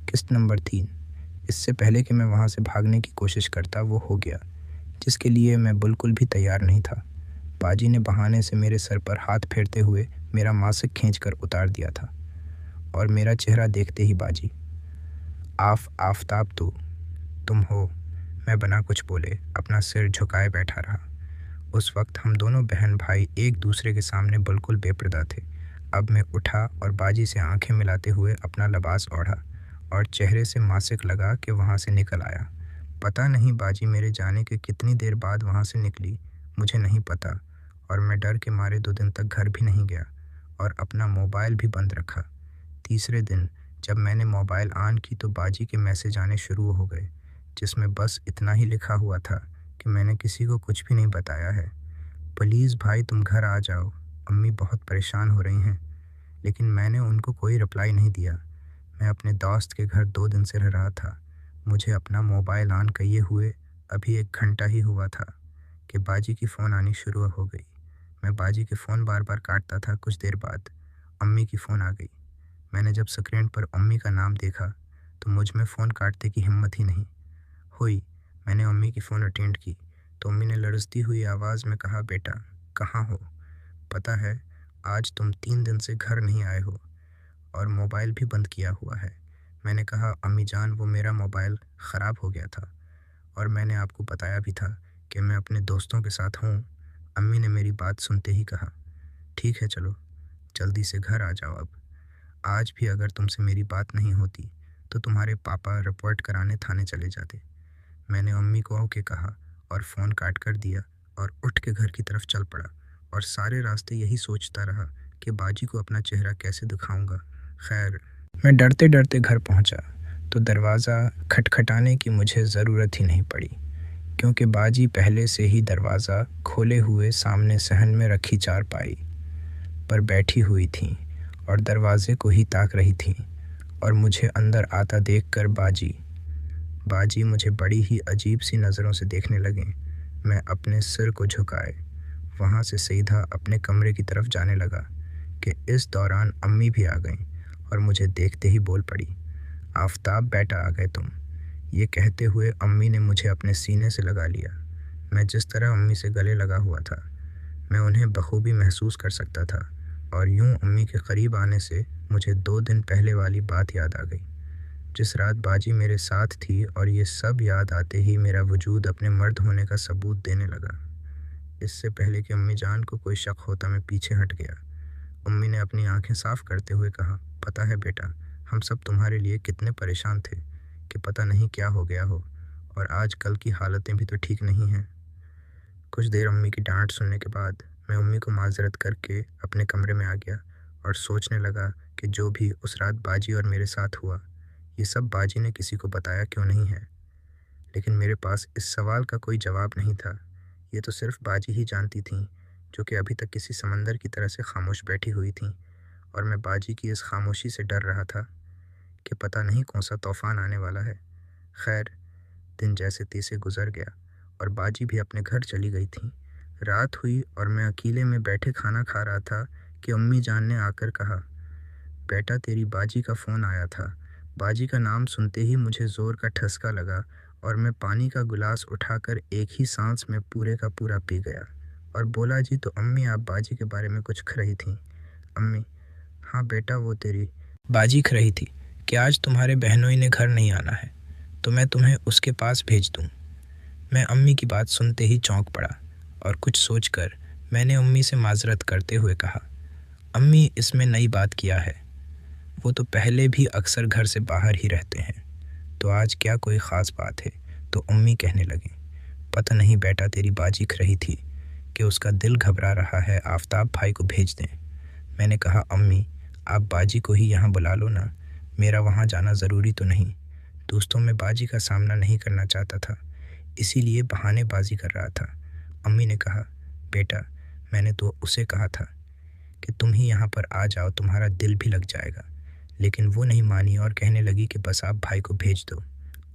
किस्त नंबर 3। इससे पहले कि मैं वहाँ से भागने की कोशिश करता वो हो गया, जिसके लिए मैं बिल्कुल भी तैयार नहीं था। बाजी ने बहाने से मेरे सर पर हाथ फेरते हुए मेरा मासिक खींचकर उतार दिया था और मेरा चेहरा देखते ही बाजी, आफताब तुम हो। मैं बिना कुछ बोले अपना सिर झुकाए बैठा रहा। उस वक्त हम दोनों बहन भाई एक दूसरे के सामने बिल्कुल बेपर्दा थे। अब मैं उठा और बाजी से आंखें मिलाते हुए अपना लिबास ओढ़ा और चेहरे से मासिक लगा कि वहाँ से निकल आया। पता नहीं बाजी मेरे जाने के कितनी देर बाद वहाँ से निकली, मुझे नहीं पता, और मैं डर के मारे 2 दिन तक घर भी नहीं गया और अपना मोबाइल भी बंद रखा। तीसरे दिन जब मैंने मोबाइल ऑन की तो बाजी के मैसेज आने शुरू हो गए, जिसमें बस इतना ही लिखा हुआ था कि मैंने किसी को कुछ भी नहीं बताया है। प्लीज़ भाई तुम घर आ जाओ, अम्मी बहुत परेशान हो रही हैं। लेकिन मैंने उनको कोई रिप्लाई नहीं दिया। मैं अपने दोस्त के घर 2 दिन से रह रहा था। मुझे अपना मोबाइल ऑन किए हुए अभी 1 घंटा ही हुआ था कि बाजी की फ़ोन आनी शुरू हो गई। मैं बाजी के फ़ोन बार बार काटता था। कुछ देर बाद अम्मी की फ़ोन आ गई। मैंने जब स्क्रीन पर अम्मी का नाम देखा तो मुझ में फ़ोन काटने की हिम्मत ही नहीं हुई। मैंने अम्मी की फ़ोन अटेंड की तो अम्मी ने लड़जती हुई आवाज़ में कहा, बेटा कहाँ हो? पता है आज तुम 3 दिन से घर नहीं आए हो और मोबाइल भी बंद किया हुआ है। मैंने कहा, अम्मी जान वो मेरा मोबाइल ख़राब हो गया था और मैंने आपको बताया भी था कि मैं अपने दोस्तों के साथ हूँ। अम्मी ने मेरी बात सुनते ही कहा, ठीक है चलो जल्दी से घर आ जाओ। अब आज भी अगर तुमसे मेरी बात नहीं होती तो तुम्हारे पापा रिपोर्ट कराने थाने चले जाते। मैंने अम्मी को ओके कहा और फ़ोन काट कर दिया और उठ के घर की तरफ चल पड़ा और सारे रास्ते यही सोचता रहा कि बाजी को अपना चेहरा कैसे दिखाऊंगा। खैर मैं डरते डरते घर पहुंचा तो दरवाज़ा खटखटाने की मुझे ज़रूरत ही नहीं पड़ी, क्योंकि बाजी पहले से ही दरवाज़ा खोले हुए सामने सहन में रखी चारपाई पर बैठी हुई थी और दरवाज़े को ही ताक रही थी और मुझे अंदर आता देखकर बाजी मुझे बड़ी ही अजीब सी नज़रों से देखने लगे। मैं अपने सिर को झुकाए वहाँ से सीधा अपने कमरे की तरफ जाने लगा कि इस दौरान अम्मी भी आ गईं और मुझे देखते ही बोल पड़ी, आफताब बेटा आ गए तुम। ये कहते हुए अम्मी ने मुझे अपने सीने से लगा लिया। मैं जिस तरह अम्मी से गले लगा हुआ था मैं उन्हें बखूबी महसूस कर सकता था और यूं अम्मी के करीब आने से मुझे 2 दिन पहले वाली बात याद आ गई, जिस रात बाजी मेरे साथ थी, और ये सब याद आते ही मेरा वजूद अपने मर्द होने का सबूत देने लगा। इससे पहले कि अम्मी जान को कोई शक होता मैं पीछे हट गया। अम्मी ने अपनी आंखें साफ करते हुए कहा, पता है बेटा हम सब तुम्हारे लिए कितने परेशान थे कि पता नहीं क्या हो गया हो, और आज कल की हालतें भी तो ठीक नहीं हैं। कुछ देर अम्मी की डांट सुनने के बाद मैं अम्मी को माजरत करके अपने कमरे में आ गया और सोचने लगा कि जो भी उस रात बाजी और मेरे साथ हुआ ये सब बाजी ने किसी को बताया क्यों नहीं है। लेकिन मेरे पास इस सवाल का कोई जवाब नहीं था। ये तो सिर्फ बाजी ही जानती थी, जो कि अभी तक किसी समंदर की तरह से खामोश बैठी हुई थी, और मैं बाजी की इस खामोशी से डर रहा था कि पता नहीं कौन सा तूफान आने वाला है। खैर दिन जैसे तैसे गुजर गया और बाजी भी अपने घर चली गई थी। रात हुई और मैं अकेले में बैठे खाना खा रहा था कि अम्मी जान ने आकर कहा, बेटा तेरी बाजी का फ़ोन आया था। बाजी का नाम सुनते ही मुझे ज़ोर का ठसका लगा और मैं पानी का गिलास उठाकर एक ही सांस में पूरे का पूरा पी गया और बोला, जी तो अम्मी आप बाजी के बारे में कुछ कह रही थी। अम्मी, हाँ बेटा वो तेरी बाजी कह रही थी कि आज तुम्हारे बहनोई ने घर नहीं आना है तो मैं तुम्हें उसके पास भेज दूँ। मैं अम्मी की बात सुनते ही चौंक पड़ा और कुछ सोचकर मैंने अम्मी से माजरत करते हुए कहा, अम्मी इसमें नई बात क्या है, वो तो पहले भी अक्सर घर से बाहर ही रहते हैं, तो आज क्या कोई ख़ास बात है। तो अम्मी कहने लगी, पता नहीं बेटा तेरी बाजी कह रही थी कि उसका दिल घबरा रहा है, आफताब भाई को भेज दें। मैंने कहा, अम्मी आप बाजी को ही यहाँ बुला लो ना, मेरा वहाँ जाना ज़रूरी तो नहीं। दोस्तों में बाजी का सामना नहीं करना चाहता था, इसीलिए बहानेबाजी कर रहा था। अम्मी ने कहा, बेटा मैंने तो उसे कहा था कि तुम ही यहाँ पर आ जाओ, तुम्हारा दिल भी लग जाएगा, लेकिन वो नहीं मानी और कहने लगी कि बस आप भाई को भेज दो,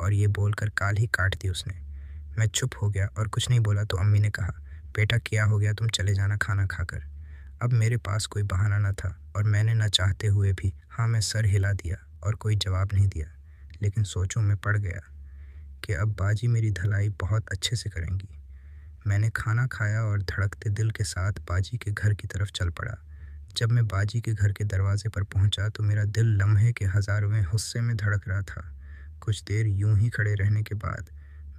और ये बोलकर काल ही काट दी उसने। मैं चुप हो गया और कुछ नहीं बोला तो अम्मी ने कहा, बेटा क्या हो गया, तुम चले जाना खाना खाकर। अब मेरे पास कोई बहाना न था और मैंने न चाहते हुए भी हाँ मैं सर हिला दिया और कोई जवाब नहीं दिया। लेकिन सोचों में पड़ गया कि अब बाजी मेरी धलाई बहुत अच्छे से करेंगी। मैंने खाना खाया और धड़कते दिल के साथ बाजी के घर की तरफ चल पड़ा। जब मैं बाजी के घर के दरवाजे पर पहुंचा तो मेरा दिल लम्हे के हज़ारवें हिस्से में धड़क रहा था। कुछ देर यूं ही खड़े रहने के बाद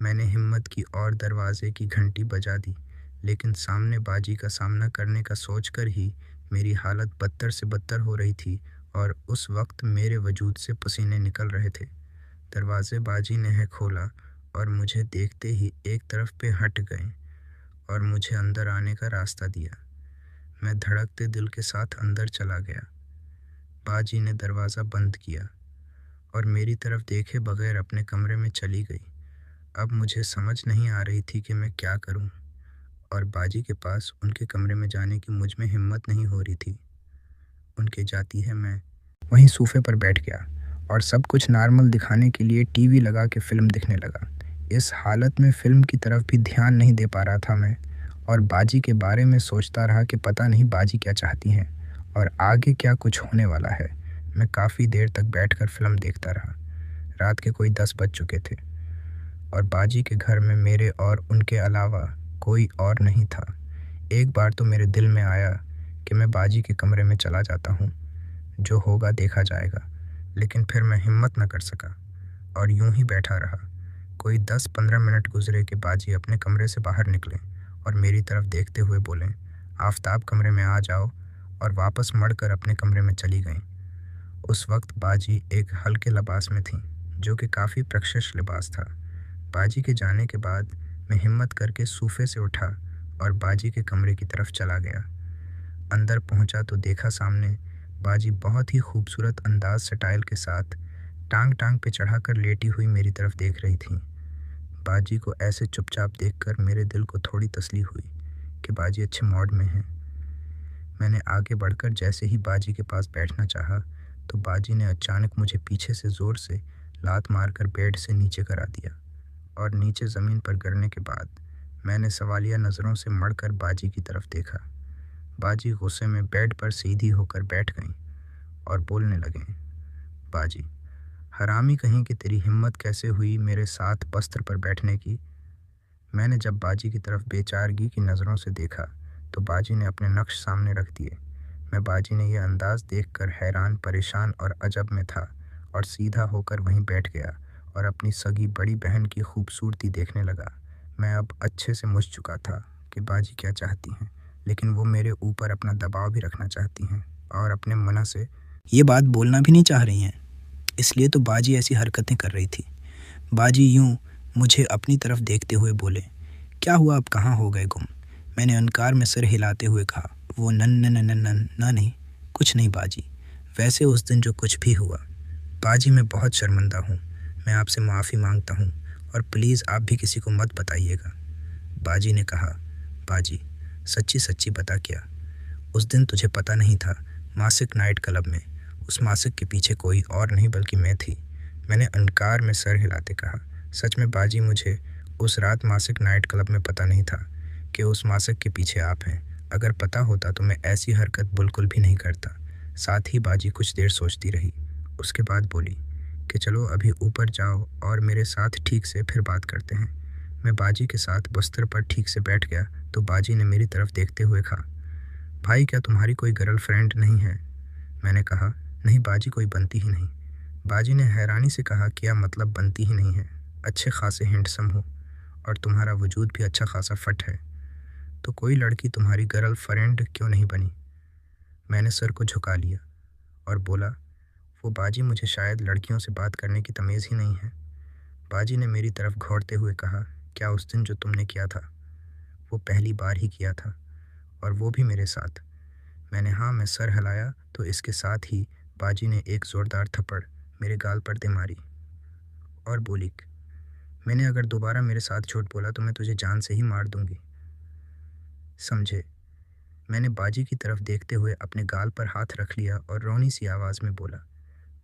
मैंने हिम्मत की और दरवाजे की घंटी बजा दी, लेकिन सामने बाजी का सामना करने का सोचकर ही मेरी हालत बदतर से बदतर हो रही थी और उस वक्त मेरे वजूद से पसीने निकल रहे थे। दरवाजे बाजी ने है खोला और मुझे देखते ही एक तरफ पे हट गए और मुझे अंदर आने का रास्ता दिया। मैं धड़कते दिल के साथ अंदर चला गया। बाजी ने दरवाज़ा बंद किया और मेरी तरफ देखे बगैर अपने कमरे में चली गई। अब मुझे समझ नहीं आ रही थी कि मैं क्या करूं, और बाजी के पास उनके कमरे में जाने की मुझ में हिम्मत नहीं हो रही थी। उनके जाती है मैं वहीं सोफे पर बैठ गया और सब कुछ नॉर्मल दिखाने के लिए टीवी लगा के फ़िल्म देखने लगा। इस हालत में फ़िल्म की तरफ भी ध्यान नहीं दे पा रहा था मैं, और बाजी के बारे में सोचता रहा कि पता नहीं बाजी क्या चाहती हैं और आगे क्या कुछ होने वाला है। मैं काफ़ी देर तक बैठकर फ़िल्म देखता रहा। रात के कोई 10 बज चुके थे और बाजी के घर में मेरे और उनके अलावा कोई और नहीं था। एक बार तो मेरे दिल में आया कि मैं बाजी के कमरे में चला जाता हूँ, जो होगा देखा जाएगा, लेकिन फिर मैं हिम्मत न कर सका और यूं ही बैठा रहा। कोई 10-15 मिनट गुजरे कि बाजी अपने कमरे से बाहर निकले और मेरी तरफ देखते हुए बोले, आफताब कमरे में आ जाओ, और वापस मुड़कर अपने कमरे में चली गईं। उस वक्त बाजी एक हल्के लिबास में थीं, जो कि काफ़ी प्रशस्त लिबास था। बाजी के जाने के बाद मैं हिम्मत करके सोफे से उठा और बाजी के कमरे की तरफ चला गया। अंदर पहुंचा तो देखा सामने बाजी बहुत ही खूबसूरत अंदाज स्टाइल के साथ टांग टांग पे चढ़ाकर लेटी हुई मेरी तरफ देख रही थी। बाजी को ऐसे चुपचाप देखकर मेरे दिल को थोड़ी तसल्ली हुई कि बाजी अच्छे मूड में है। मैंने आगे बढ़कर जैसे ही बाजी के पास बैठना चाहा तो बाजी ने अचानक मुझे पीछे से ज़ोर से लात मारकर बेड से नीचे करा दिया, और नीचे ज़मीन पर गिरने के बाद मैंने सवालिया नज़रों से मुड़कर बाजी की तरफ देखा। बाजी गुस्से में बेड पर सीधी होकर बैठ गईं और बोलने लगें, बाजी, हरामी कहीं कि तेरी हिम्मत कैसे हुई मेरे साथ बस्तर पर बैठने की। मैंने जब बाजी की तरफ बेचारगी की नज़रों से देखा तो बाजी ने अपने नक्श सामने रख दिए। मैं बाजी ने यह अंदाज़ देखकर हैरान, परेशान और अजब में था और सीधा होकर वहीं बैठ गया और अपनी सगी बड़ी बहन की खूबसूरती देखने लगा। मैं अब अच्छे से मुझ चुका था कि बाजी क्या चाहती हैं, लेकिन वो मेरे ऊपर अपना दबाव भी रखना चाहती हैं और अपने मन से ये बात बोलना भी नहीं चाह रही हैं, इसलिए तो बाजी ऐसी हरकतें कर रही थी। बाजी यूं मुझे अपनी तरफ देखते हुए बोले, क्या हुआ, अब कहाँ हो गए गुम? मैंने इनकार में सिर हिलाते हुए कहा, वो नहीं, कुछ नहीं बाजी, वैसे उस दिन जो कुछ भी हुआ। बाजी मैं बहुत शर्मिंदा हूँ, मैं आपसे माफ़ी मांगता हूँ और प्लीज़ आप भी किसी को मत बताइएगा। बाजी ने कहा, बाजी सच्ची सच्ची बता क्या? उस दिन तुझे पता नहीं था, मासिक नाइट क्लब में, उस मासिक के पीछे कोई और नहीं बल्कि मैं थी। मैंने इनकार में सर हिलाते कहा, सच में बाजी, मुझे उस रात मासिक नाइट क्लब में पता नहीं था कि उस मासिक के पीछे आप हैं। अगर पता होता तो मैं ऐसी हरकत बिल्कुल भी नहीं करता। साथ ही बाजी कुछ देर सोचती रही, उसके बाद बोली कि चलो अभी ऊपर जाओ और मेरे साथ ठीक से फिर बात करते हैं। मैं बाजी के साथ बस्तर पर ठीक से बैठ गया तो बाजी ने मेरी तरफ देखते हुए कहा, भाई क्या तुम्हारी कोई गर्लफ्रेंड नहीं है? मैंने कहा, नहीं बाजी, कोई बनती ही नहीं। बाजी ने हैरानी से कहा, क्या मतलब बनती ही नहीं है? अच्छे खासे हैंडसम हो और तुम्हारा वजूद भी अच्छा खासा फट है, तो कोई लड़की तुम्हारी गर्लफ्रेंड क्यों नहीं बनी? मैंने सर को झुका लिया और बोला, वो बाजी, मुझे शायद लड़कियों से बात करने की तमीज़ ही नहीं है। बाजी ने मेरी तरफ घौरते हुए कहा, क्या उस दिन जो तुमने किया था वो पहली बार ही किया था, और वो भी मेरे साथ? मैंने हाँ में सर हिलाया तो इसके साथ ही बाजी ने एक ज़ोरदार थप्पड़ मेरे गाल पर दे मारी और बोली, मैंने अगर दोबारा मेरे साथ झूठ बोला तो मैं तुझे जान से ही मार दूंगी, समझे? मैंने बाजी की तरफ देखते हुए अपने गाल पर हाथ रख लिया और रोनी सी आवाज़ में बोला,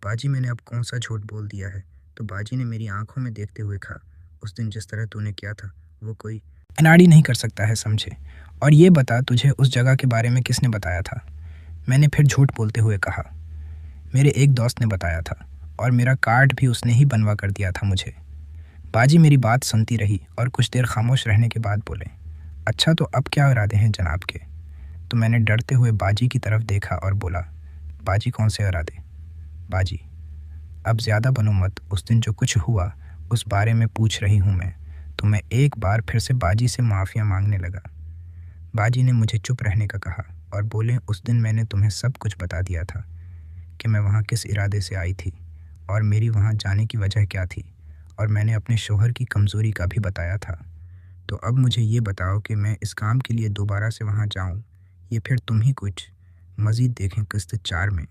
बाजी, मैंने अब कौन सा झूठ बोल दिया है? तो बाजी ने मेरी आंखों में देखते हुए कहा, उस दिन जिस तरह तूने किया था वो कोई अनाड़ी नहीं कर सकता है, समझे? और ये बता, तुझे उस जगह के बारे में किसने बताया था? मैंने फिर झूठ बोलते हुए कहा, मेरे एक दोस्त ने बताया था, और मेरा कार्ड भी उसने ही बनवा कर दिया था मुझे। बाजी मेरी बात सुनती रही और कुछ देर खामोश रहने के बाद बोले, अच्छा तो अब क्या इरादे हैं जनाब के? तो मैंने डरते हुए बाजी की तरफ देखा और बोला, बाजी कौन से इरादे? बाजी, अब ज़्यादा बनो मत, उस दिन जो कुछ हुआ उस बारे में पूछ रही हूँ मैं। तो मैं एक बार फिर से बाजी से माफ़िया मांगने लगा। बाजी ने मुझे चुप रहने का कहा और बोले, उस दिन मैंने तुम्हें सब कुछ बता दिया था कि मैं वहाँ किस इरादे से आई थी और मेरी वहाँ जाने की वजह क्या थी, और मैंने अपने शौहर की कमज़ोरी का भी बताया था। तो अब मुझे ये बताओ कि मैं इस काम के लिए दोबारा से वहाँ जाऊँ या फिर तुम ही कुछ मज़ीद देखें किस्त 4 में।